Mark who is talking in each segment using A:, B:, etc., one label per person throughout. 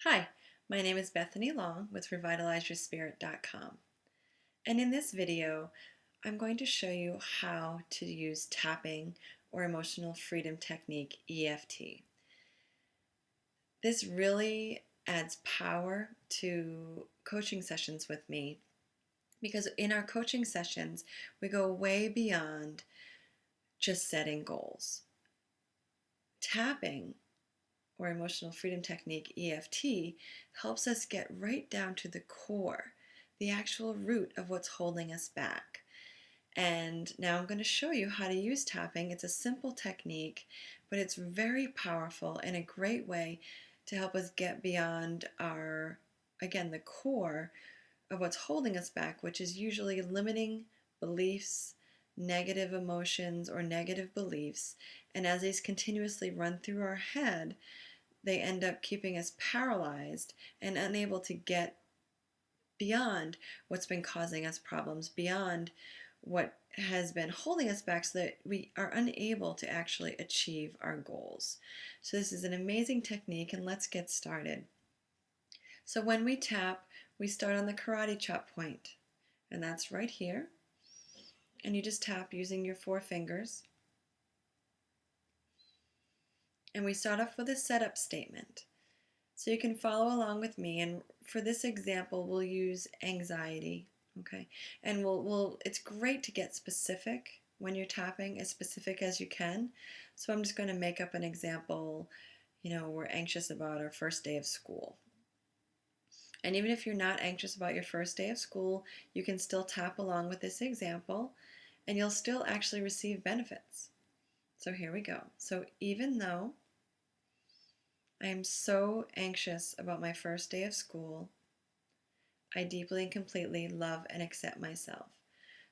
A: Hi, my name is Bethany Long with revitalizeyourspirit.com. And in this video, I'm going to show you how to use tapping or emotional freedom technique EFT. This really adds power to coaching sessions with me because in our coaching sessions, we go way beyond just setting goals. Tapping or emotional freedom technique EFT helps us get right down to the core, the actual root of what's holding us back. And now I'm going to show you how to use tapping. It's a simple technique, but it's very powerful and a great way to help us get beyond the core of what's holding us back, which is usually limiting beliefs, negative emotions, or negative beliefs. And as these continuously run through our head, they end up keeping us paralyzed and unable to get beyond what's been causing us problems, beyond what has been holding us back, so that we are unable to actually achieve our goals. So this is an amazing technique, and let's get started. So when we tap, we start on the karate chop point, and that's right here. And you just tap using your 4 fingers. And we start off with a setup statement. So you can follow along with me, and for this example, we'll use anxiety, okay? And it's great to get specific when you're tapping, as specific as you can. So I'm just going to make up an example. We're anxious about our first day of school. And even if you're not anxious about your first day of school, you can still tap along with this example, and you'll still actually receive benefits. So here we go. So even though I am so anxious about my first day of school, I deeply and completely love and accept myself.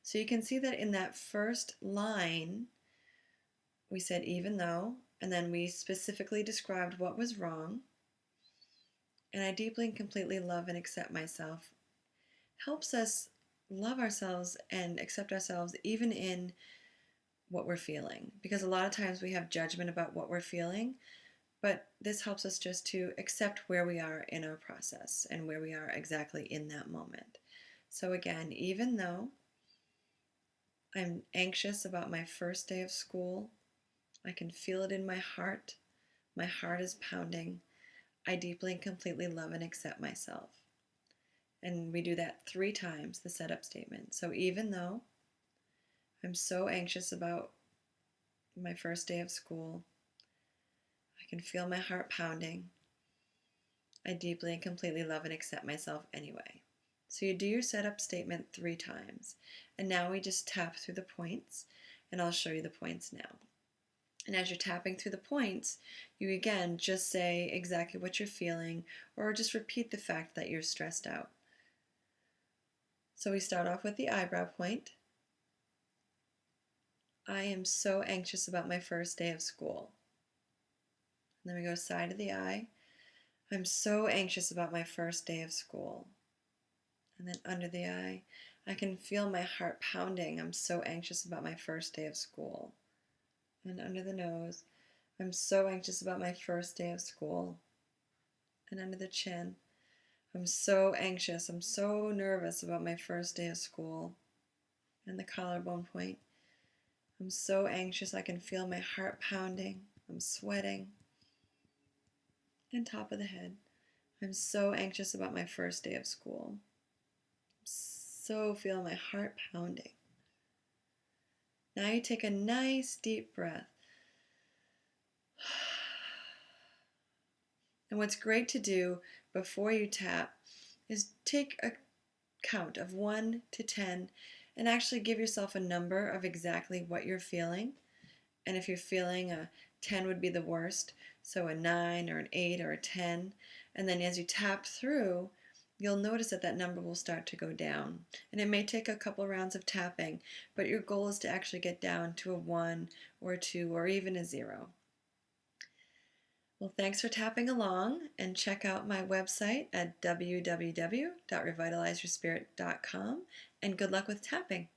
A: So you can see that in that first line, we said even though, and then we specifically described what was wrong. And I deeply and completely love and accept myself helps us love ourselves and accept ourselves even in what we're feeling. Because a lot of times we have judgment about what we're feeling, but this helps us just to accept where we are in our process and where we are exactly in that moment. So again, even though I'm anxious about my first day of school, I can feel it in my heart. My heart is pounding. I deeply and completely love and accept myself. And we do that 3 times, the setup statement. So even though I'm so anxious about my first day of school, I can feel my heart pounding. I deeply and completely love and accept myself anyway. So you do your setup statement 3 times. And now we just tap through the points, and I'll show you the points now. And as you're tapping through the points, you again just say exactly what you're feeling, or just repeat the fact that you're stressed out. So we start off with the eyebrow point. I am so anxious about my first day of school. And then we go side of the eye. I'm so anxious about my first day of school. And then under the eye, I can feel my heart pounding. I'm so anxious about my first day of school. And under the nose, I'm so anxious about my first day of school. And under the chin, I'm so anxious. I'm so nervous about my first day of school. And the collarbone point, I'm so anxious. I can feel my heart pounding. I'm sweating. And top of the head, I'm so anxious about my first day of school. So feel my heart pounding. Now you take a nice deep breath. And what's great to do before you tap is take a count of 1 to 10 and actually give yourself a number of exactly what you're feeling. And if you're feeling a 10 would be the worst, so a 9 or an 8 or a 10. And then as you tap through, you'll notice that that number will start to go down. And it may take a couple rounds of tapping, but your goal is to actually get down to a 1 or a 2 or even a 0. Well, thanks for tapping along, and check out my website at www.revitalizeyourspirit.com, and good luck with tapping.